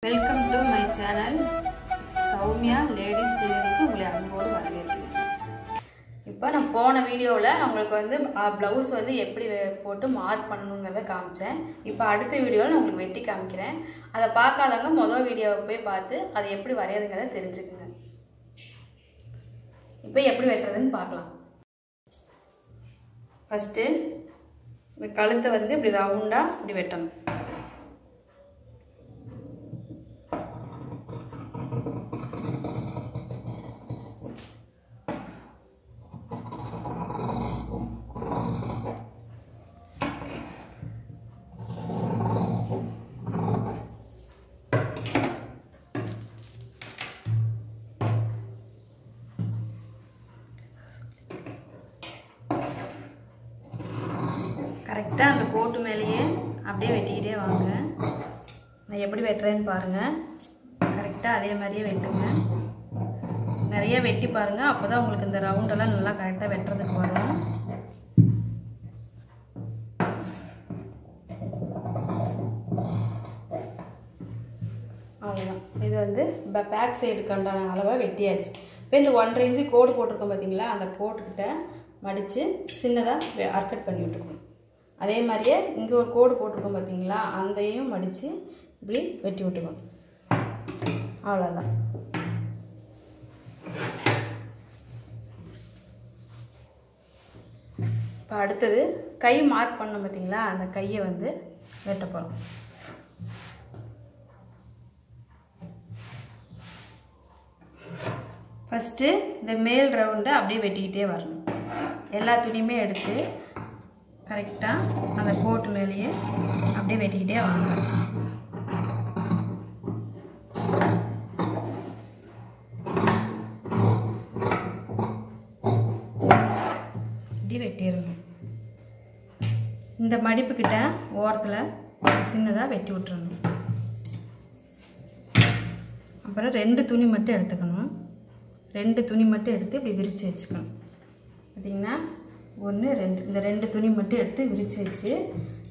Welcome to my channel. Soumya Ladies Tailoring உங்களை அன்போடு வரவேற்கிறேன். இப்போ நான் போன வீடியோல உங்களுக்கு வந்து blouse வந்து எப்படி போட்டு மார்க் பண்ணனும்ங்கறத காமிச்சேன். இப்போ அடுத்த வீடியோல நான் உங்களுக்கு வெட்டி காமிக்கிறேன். அத பார்க்காதவங்க முதல் வீடியோவை போய் பார்த்து அது எப்படி வரையறதுங்கறத தெரிஞ்சுக்கங்க. இப்போ எப்படி வெட்டறதுன்னு பார்க்கலாம். ஃபர்ஸ்ட் இந்த கழுத்தை வந்து இப்படி ரவுண்டா இப்படி வெட்டணும். கரெக்ட்டா அந்த கோட்டு மேலேயே அப்படியே வெட்டிட்டே வாங்க. நான் எப்படி வெட்டறேன்னு பாருங்க. கரெக்ட்டா அதே மாதிரியே வெட்டுங்க. நிறைய வெட்டி பாருங்க. அப்பதான் உங்களுக்கு இந்த ரவுண்ட் எல்லாம் நல்லா கரெக்ட்டா வெட்டறதுக்கு வரும். அவ்வளவுதான். இது வந்து பேக் சைடுக்கான அளவை வெட்டியாச்சு. இப்போ இந்த 1.5 இன்ச் கோடு போட்டுருக்கோம் பாத்தீங்களா? அந்த கோட்டுக்கிட்ட மடிச்சு சின்னதா அர்க்கட் பண்ணி விட்டுக்கணும். அதே மாதிரியே இங்கே ஒரு கோடு போட்டுருக்கோம் பார்த்தீங்களா? அதையும் மடித்து இப்படி வெட்டி விட்டுக்கணும். அவ்வளோதான். இப்போ அடுத்தது கை மார்க் பண்ணோம் பார்த்தீங்களா? அந்த கையை வந்து வெட்ட போகிறோம். ஃபஸ்ட்டு இந்த மேல் ரவுண்டை அப்படியே வெட்டிக்கிட்டே வரணும். எல்லா துணியுமே எடுத்து கரெக்ட்டா அந்த கோட் மேலேயே அப்படியே வெட்டிக்கிட்டே வாங்க. இப்படி வெட்டிடுங்க. இந்த மடிப்பு கிட்ட ஓரத்தில் சின்னதாக வெட்டி விட்டுறணும். அப்புறம் 2 துணி மட்டும் எடுத்துக்கணும். 2 துணி மட்டும் எடுத்து இப்படி விரித்து வச்சுக்கணும். பார்த்தீங்கன்னா 1 2 இந்த 2 துணி மட்டும் எடுத்து விரிச்சு வச்சு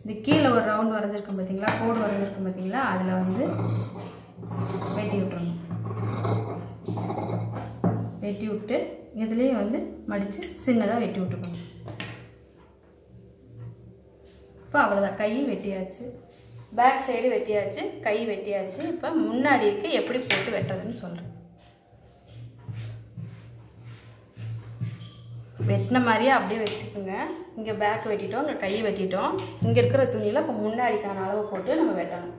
இந்த கீழே ஒரு ரவுண்ட் வரைஞ்சிருக்கும் பார்த்தீங்களா? கோடு வரைஞ்சிருக்கும் பார்த்தீங்களா? அதில் வந்து வெட்டி விட்டுறணும். வெட்டி விட்டு இதுலேயும் வந்து மடித்து சின்னதாக வெட்டி விட்டுக்கணும். இப்போ அவ்வளோதான். கை வெட்டியாச்சு, பேக் சைடு வெட்டியாச்சு, கை வெட்டியாச்சு. இப்போ முன்னாடிக்கு எப்படி போட்டு வெட்டுறதுன்னு சொல்கிறேன். வெட்டின மாதிரியே அப்படியே வச்சுக்கோங்க. இங்கே பேக் வெட்டிட்டோம், இங்கே கை வெட்டிட்டோம். இங்கே இருக்கிற துணியில் இப்போ முன்னாடிக்கான அளவு போட்டு நம்ம வெட்டணும்.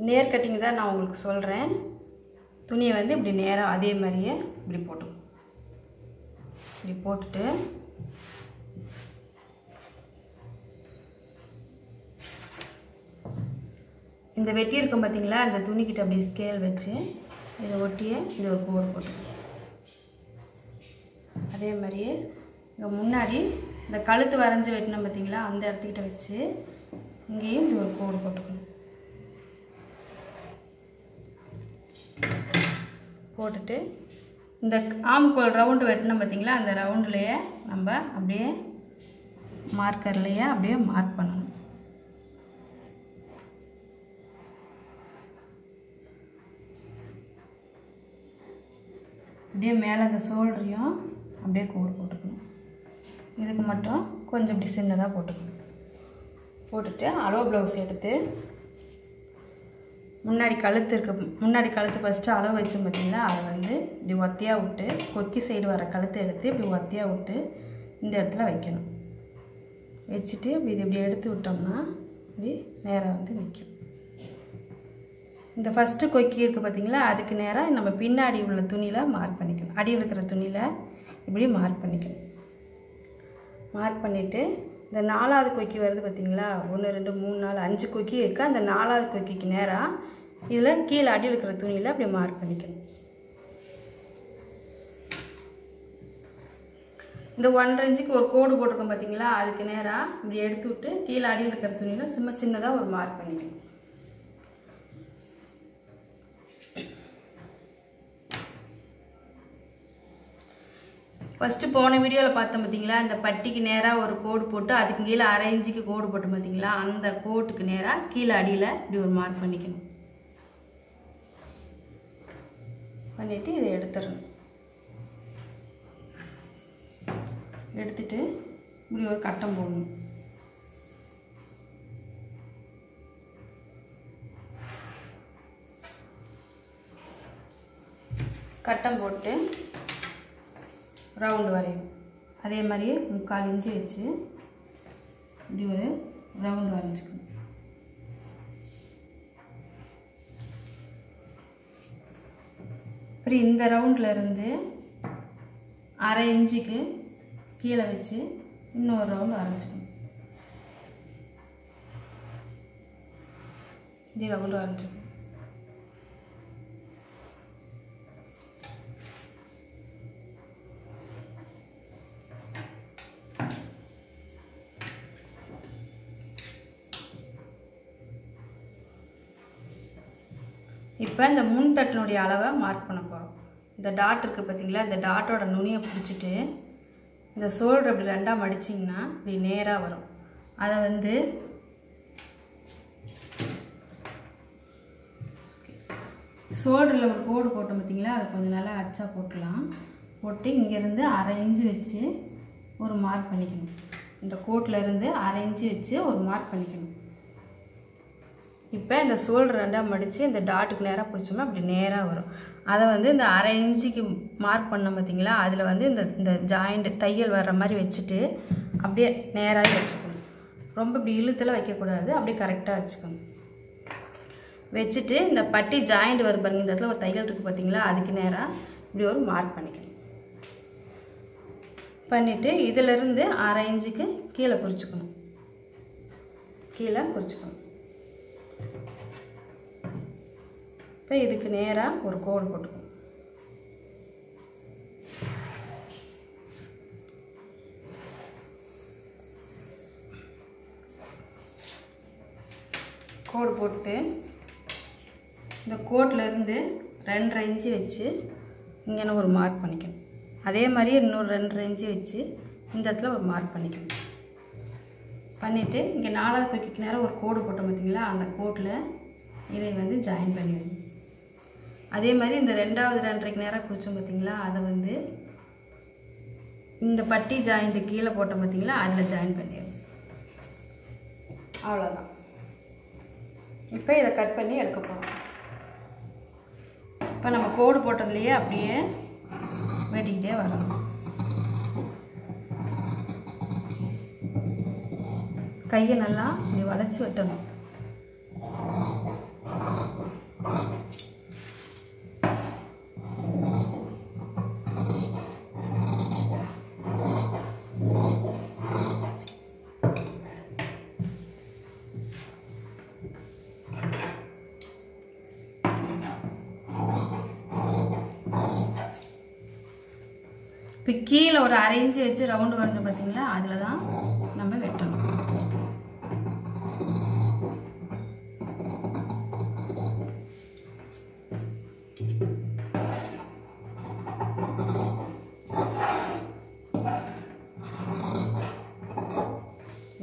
நேர் கட்டிங் தான் நான் உங்களுக்கு சொல்கிறேன். துணியை வந்து இப்படி நேராக அதே மாதிரியே இப்படி போட்டுக்கணும். இப்படி போட்டுட்டு இந்த வெட்டி இருக்கும் பார்த்தீங்களா? இந்த துணிக்கிட்ட அப்படியே ஸ்கேல் வச்சு இதை ஒட்டியே இது ஒரு கோடு போட்டுக்கணும். அதே மாதிரியே இங்கே முன்னாடி இந்த கழுத்து வரைஞ்சி வெட்டினோம் பார்த்தீங்களா? அந்த இடத்துக்கிட்ட வச்சு இங்கேயும் இது ஒரு கோடு போட்டுக்கணும். போட்டுட்டு இந்த ஆம்கோல் ரவுண்டு வெட்டினோம் பார்த்தீங்களா? அந்த ரவுண்டுலேயே நம்ம அப்படியே மார்க்கர்லேயே அப்படியே மார்க் பண்ணணும். அப்படியே மேலே அந்த ஷோல்டரையும் அப்படியே கோடு போட்டுக்கணும். இதுக்கு மட்டும் கொஞ்சம் இப்படி சின்னதாக போட்டுக்கணும். போட்டுட்டு அளவு ப்ளவுஸ் எடுத்து முன்னாடி கழுத்து ஃபஸ்ட்டு அளவு வச்சோம் பார்த்தீங்களா? அதை வந்து இப்படி ஒத்தையாக விட்டு கொக்கி சைடு வர கழுத்தை எடுத்து இப்படி ஒத்தையாக விட்டு இந்த இடத்துல வைக்கணும். வச்சுட்டு இப்படி எடுத்து விட்டோம்னா இப்படி நேராக வந்து நிற்கும். இந்த ஃபஸ்ட்டு கொக்கி இருக்குது பார்த்தீங்களா? அதுக்கு நேராக நம்ம பின்னாடி உள்ள துணியில் மார்க் பண்ணிக்கணும். அடியில் இருக்கிற துணியில் இப்படி மார்க் பண்ணிக்கணும். மார்க் பண்ணிவிட்டு இந்த 4வது கொக்கி வருது பார்த்தீங்களா? 1 2 3 4 5 கொக்கி இருக்குது. அந்த 4வது கொக்கிக்கு நேராக இதில் கீழே அடியில் இருக்கிற துணியில் அப்படி மார்க் பண்ணிக்கணும். இந்த 1.5 இன்ச்சுக்கு ஒரு கோடு போட்டிருக்கோம் பார்த்தீங்களா? அதுக்கு நேராக இப்படி எடுத்து விட்டு கீழே அடியில் இருக்கிற துணியில் சின்னதாக ஒரு மார்க் பண்ணிக்கணும். ஃபஸ்ட்டு போன வீடியோவில் பார்த்தோம் பார்த்தீங்களா, இந்த பட்டிக்கு நேராக ஒரு கோடு போட்டு அதுக்கு கீழே 1/2 இன்ச்சுக்கு கோடு போட்டு பார்த்தீங்களா, அந்த கோட்டுக்கு நேராக கீழே அடியில் இப்படி ஒரு மார்க் பண்ணிக்கணும். பண்ணிவிட்டு இதை எடுத்துடணும். எடுத்துட்டு இப்படி ஒரு கட்டம் போடணும். கட்டம் போட்டு ரவுண்டு வரையும். அதே மாதிரியே 3/4 இன்ச்சு வச்சு இப்படி ஒரு ரவுண்டு வரைஞ்சிக்கணும். அப்புறம் இந்த ரவுண்டில் இருந்து 1/2 இன்ச்சுக்கு கீழே வச்சு இன்னொரு ரவுண்டு வரைஞ்சிக்கணும். இப்படி ரவுண்டு வரைஞ்சிக்கணும். இப்போ இந்த முன் தட்டினுடைய அளவை மார்க் பண்ண போகிறோம். இந்த டாட் இருக்குது பார்த்தீங்களா, இந்த டாட்டோட நுனியை பிடிச்சிட்டு இந்த ஷோல்டர் இப்படி 2ஆக மடிச்சிங்கன்னா இப்படி நேராக வரும். அதை வந்து ஷோல்டரில் ஒரு கோடு போட்டோம் பார்த்தீங்களா, அதை கொஞ்சம் நல்லா அச்சா போட்டுடலாம். போட்டு இங்கேருந்து 1/2 இன்ச்சு வச்சு ஒரு மார்க் பண்ணிக்கணும். இந்த கோட்டில் இருந்து 1/2 இன்ச்சு வச்சு ஒரு மார்க் பண்ணிக்கணும். இப்போ இந்த ஷோல்டர் 2ஆக மடித்து இந்த டாட்டுக்கு நேராக பிடிச்சோம்னா அப்படி நேராக வரும். அதை வந்து இந்த 1/2 இன்ச்சுக்கு மார்க் பண்ணோம் பார்த்தீங்களா, அதில் வந்து இந்த ஜாயிண்ட் தையல் வர்ற மாதிரி வச்சுட்டு அப்படியே நேராக வச்சுக்கணும். ரொம்ப இப்படி இழுத்தெல்லாம் வைக்கக்கூடாது, அப்படியே கரெக்டாக வச்சுக்கணும். வச்சுட்டு இந்த பட்டி ஜாயிண்ட் வரும் பாருங்க, இந்த இடத்துல ஒரு தையல் இருக்குது பார்த்தீங்களா, அதுக்கு நேராக இப்படி ஒரு மார்க் பண்ணிக்கணும். பண்ணிவிட்டு இதிலிருந்து 1/2 இன்ச்சுக்கு கீழே குறிச்சிக்கணும். இப்போ இதுக்கு நேராக ஒரு கோடு போட்டுக்கணும். கோடு போட்டு இந்த கோட்டில் இருந்து 2.5 இன்ச்சு வச்சு இங்கே ஒரு மார்க் பண்ணிக்கணும். அதே மாதிரி இன்னொரு 2.5 இன்ச்சு வச்சு இந்த இடத்துல ஒரு மார்க் பண்ணிக்கணும். பண்ணிவிட்டு இங்கே 4வது கொக்கிக்கு நேரம் ஒரு கோடு போட்டோம் பார்த்தீங்களா, அந்த கோட்டில் இதை வந்து ஜாயின் பண்ணிடணும். அதே மாதிரி இந்த 2வது 2.5க்கு நேரம் குறிச்சோம் பார்த்தீங்களா, அதை வந்து இந்த பட்டி ஜாயிண்ட்டு கீழே போட்டோம் பார்த்தீங்களா, அதில் ஜாயின் பண்ணிடணும். அவ்வளோதான். இப்போ இதை கட் பண்ணி எடுக்க போகிறோம். இப்போ நம்ம கோடு போட்டதுலேயே அப்படியே வெட்டிக்கிட்டே வரணும். கையை நல்லா இப்படி வளைச்சி வெட்டணும். இப்போ கீழே ஒரு 1/2 இன்ச்சு வச்சு ரவுண்டு வரைஞ்சோம் பார்த்தீங்களா, அதில் தான் நம்ம வெட்டணும்.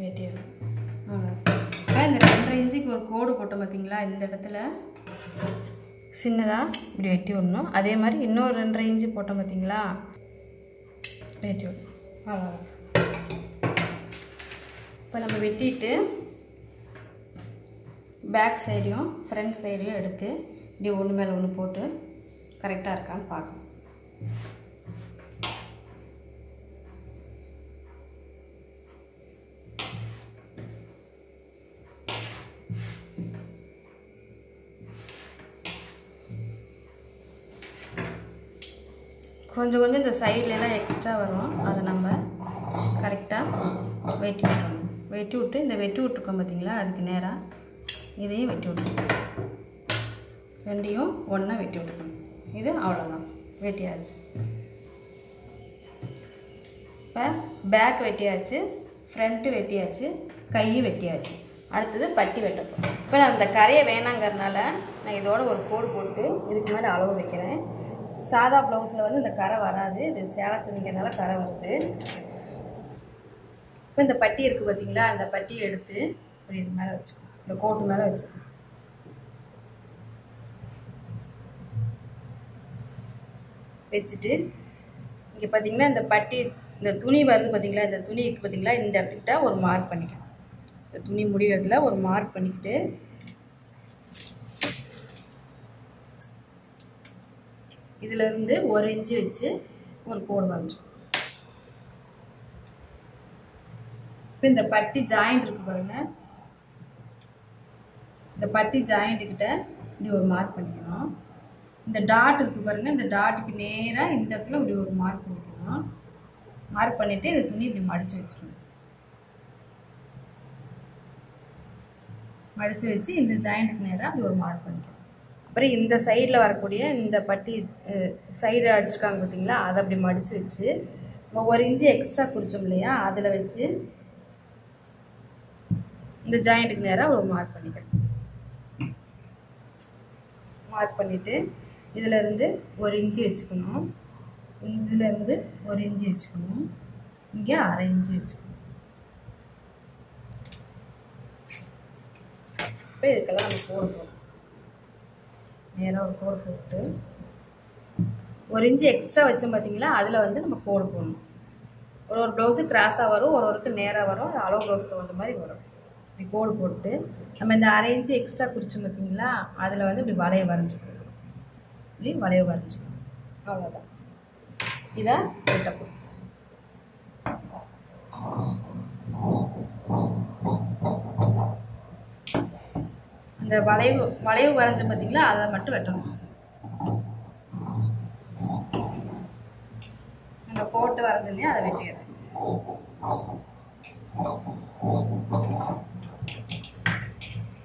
வெட்டிடணும். இப்போ இந்த 2.5 இன்ச்சுக்கு ஒரு கோடு போட்டோம் பார்த்தீங்களா, இந்த இடத்துல சின்னதாக இப்படி வெட்டி விடணும். அதே மாதிரி இன்னொரு 2.5 இன்ச்சு போட்டோம் பார்த்தீங்களா, வெட்டி விடணும். அவ்வளோதான். இப்போ நம்ம வெட்டிட்டு பேக் சைடையும் ஃப்ரண்ட் சைடையும் எடுத்து இப்படி ஒன்று மேலே ஒன்று போட்டு கரெக்டாக இருக்கான்னு பார்க்கணும். கொஞ்சம் கொஞ்சம் இந்த சைட்லலாம் எக்ஸ்ட்ரா வரும், அதை நம்ம கரெக்டாக வெட்டி விட்டுறணும். வெட்டி விட்டு இந்த வெட்டி விட்டுருக்கோம் பார்த்தீங்களா, அதுக்கு நேராக இதையும் வெட்டி விட்டுருக்கணும். ரெண்டையும் ஒன்றா வெட்டி விட்டுக்கணும். இது அவ்வளோதான், வெட்டியாச்சு. இப்போ பேக் வெட்டியாச்சு, ஃப்ரண்ட்டு வெட்டியாச்சு, கை வெட்டியாச்சு. அடுத்தது பட்டி வெட்டப்போம். இப்போ நான் இந்த கரையை வேணாங்கிறதுனால நான் இதோட ஒரு கோடு போட்டு இதுக்கு மேலே அளவு வைக்கிறேன். சாதா ப்ளவுஸில் வந்து இந்த கரை வராது, இது சேலை துணிங்கிறதுனால கரை வருது. இப்போ இந்த பட்டி இருக்குது பார்த்தீங்களா, அந்த பட்டியை எடுத்து இப்படி இது மேலே வச்சுக்கணும், இந்த கோட்டு மேலே வச்சுக்கணும். வச்சுட்டு இங்கே பார்த்தீங்கன்னா இந்த பட்டி இந்த துணி வருது பார்த்தீங்களா, இந்த துணி இருக்குது பார்த்தீங்களா, இந்த இடத்துக்கிட்ட ஒரு மார்க் பண்ணிக்கணும். இந்த துணி முடிகிறதுல ஒரு மார்க் பண்ணிக்கிட்டு இதிலேருந்து 1 இன்ச்சு வச்சு ஒரு கோடு வரைஞ்சோம். இப்போ இந்த பட்டி ஜாயிண்ட் இருக்குது பாருங்கள், இந்த பட்டி ஜாயிண்ட்டுக்கிட்ட இப்படி ஒரு மார்க் பண்ணிக்கணும். இந்த டாட் இருக்குது பாருங்கள், இந்த டாட்டுக்கு நேராக இந்த இடத்துல இப்படி ஒரு மார்க் பண்ணிக்கணும். மார்க் பண்ணிவிட்டு இந்த துணி இப்படி மடித்து வச்சுக்கணும். மடித்து வச்சு இந்த ஜாயிண்ட்டுக்கு நேராக அப்படி ஒரு மார்க் பண்ணிக்கணும். அப்புறம் இந்த சைடில் வரக்கூடிய இந்த பட்டி சைடு அடிச்சிருக்காங்க பார்த்தீங்களா, அதை அப்படி மடித்து வச்சு 1 இன்ச்சு எக்ஸ்ட்ரா குறிச்சோம் இல்லையா, அதில் வச்சு இந்த ஜாயிண்ட்டுக்கு நேராக ஒரு மார்க் பண்ணிக்கணும். மார்க் பண்ணிவிட்டு இதிலேருந்து 1 இன்ச்சு வச்சுக்கணும், இதிலேருந்து 1 இன்ச்சு வச்சுக்கணும், இங்கே 1/2 இன்ச்சு வச்சுக்கணும். இப்போ இதுக்கெல்லாம் நம்ம கோடு போடணும். நேராக ஒரு கோடு போட்டு 1 இன்ச்சு எக்ஸ்ட்ரா வச்சோம் பார்த்தீங்களா, அதில் வந்து நம்ம கோடு போடணும். ஒரு ப்ளவுஸு கிராஸாக வரும், ஒருக்கு நேராக வரும், அளவு ப்ளவுஸில் வந்த மாதிரி வரும். இப்படி கோடு போட்டு நம்ம இந்த 1/2 இன்ச்சு எக்ஸ்ட்ரா குறிச்சோம் பார்த்தீங்களா, அதில் வந்து இப்படி வளைய வரைஞ்சிக்கணும். இப்படி வளைய வரைஞ்சிக்கணும். அவ்வளோதான். இதை வெட்டப்போம். அந்த வளைவு வரைஞ்ச பார்த்தீங்களா, அதை மட்டும் வெட்டணும். அந்த கோட்டை வரைஞ்சோன்னே அதை வெட்டிடுறேன்.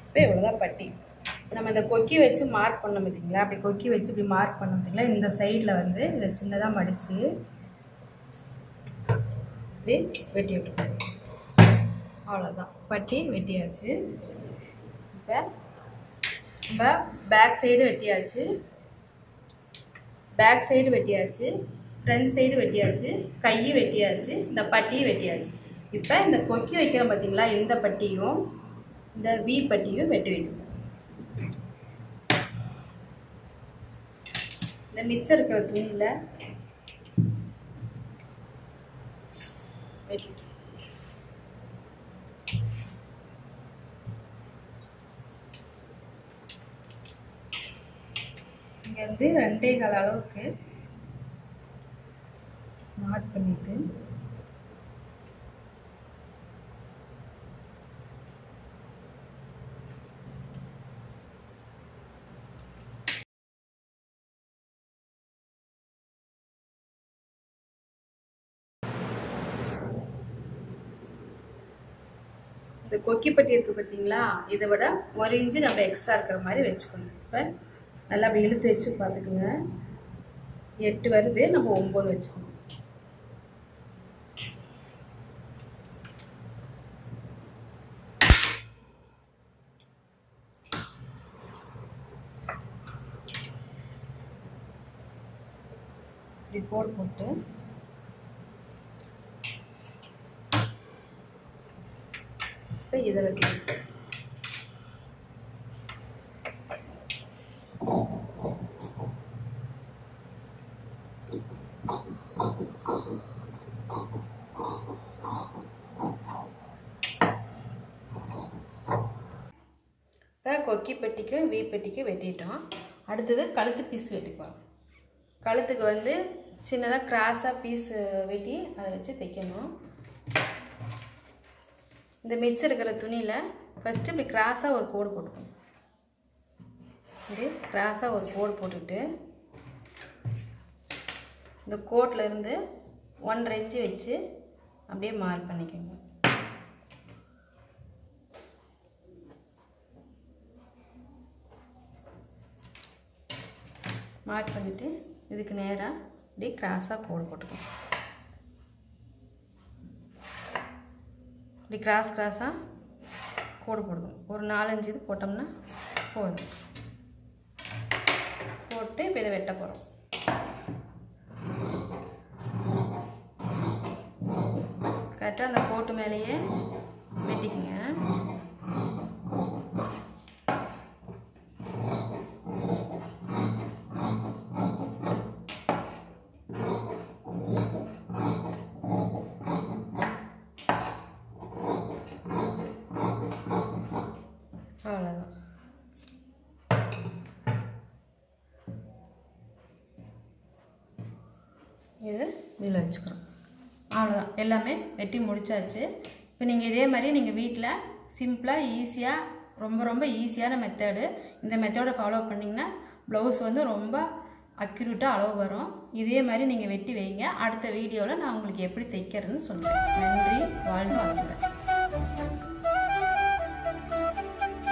இப்போ இவ்வளோதான் பட்டி. நம்ம இந்த கொக்கி வச்சு மார்க் பண்ணோம் பார்த்தீங்களா, அப்படி கொக்கி வச்சு இப்படி மார்க் பண்ணோம் பார்த்தீங்களா, இந்த சைடில் வந்து இதை சின்னதாக மடித்து இப்படி வெட்டி விட்டுருக்கோம். அவ்வளோதான், பட்டி வெட்டியாச்சு. இப்போ நம்ம பேக் சைடு வெட்டியாச்சு, பேக் சைடு வெட்டியாச்சு, ஃப்ரண்ட் சைடு வெட்டியாச்சு, கை வெட்டியாச்சு, இந்த பட்டியும் வெட்டியாச்சு. இப்போ இந்த கொக்கி வைக்கிறோம் பார்த்தீங்களா, இந்த பட்டியும் இந்த வி பட்டியும் வெட்டி வைக்கணும். இந்த மிச்சம் இருக்கிற துணியில் வெட்டி இங்கேருந்து 2.25 அளவுக்கு மார்க் பண்ணிட்டு இந்த கொக்கி பட்டி இருக்குது பார்த்தீங்களா, இதை விட 1 இன்ச்சு நம்ம எக்ஸ்ட்ரா இருக்கிற மாதிரி வச்சுக்கணும். இப்போ நல்லா அப்படி இழுத்து வச்சு பார்த்துக்குங்க, 8 வருது, நம்ம 9 வச்சுக்கணும். இப்படி கோட் போட்டு இப்போ இதை வெட்டணும். இப்போ கொக்கி பெட்டிக்கு வி பெட்டிக்கு வெட்டிட்டோம். அடுத்தது கழுத்து பீஸ் வெட்டிக்குவோம். கழுத்துக்கு வந்து சின்னதாக கிராஸாக பீஸ் வெட்டி அதை வச்சு தைக்கணும். இந்த மிச்சம் இருக்கிற துணியில் ஃபஸ்ட்டு இப்படி கிராஸாக ஒரு கோடு போட்டுக்கணும். இப்படி கிராஸாக ஒரு கோடு போட்டுட்டு இந்த கோட்டில் இருந்து 1.5 இன்ச்சு வச்சு அப்படியே மார்க் பண்ணிக்கோங்க. மார்க் பண்ணிவிட்டு இதுக்கு நேராக இப்படி கிராஸாக கோடு போட்டுக்கணும். இப்படி கிராஸாக கோடு போடணும். ஒரு 4-5 இது போட்டோம்னா போதும். போட்டு இப்போ இதை வெட்ட போகிறோம். டைரெக்டாக அந்த கோட்டு மேலேயே வெட்டிக்குங்க. அவ்வளோதான். இது இதில் வச்சுக்கிறோம். அவ்வளோதான், எல்லாமே வெட்டி முடிச்சாச்சு. இப்போ நீங்கள் இதே மாதிரி நீங்கள் வீட்டில் சிம்பிளாக ஈஸியாக ரொம்ப ஈஸியான மெத்தடு, இந்த மெத்தடை ஃபாலோ பண்ணிங்கன்னா ப்ளவுஸ் வந்து ரொம்ப அக்யூரேட்டாக அளவு வரும். இதே மாதிரி நீங்கள் வெட்டி வைங்க. அடுத்த வீடியோவில் நான் உங்களுக்கு எப்படி தைக்கிறதுன்னு சொல்கிறேன். நன்றி, வாழ்க வளமுடன்.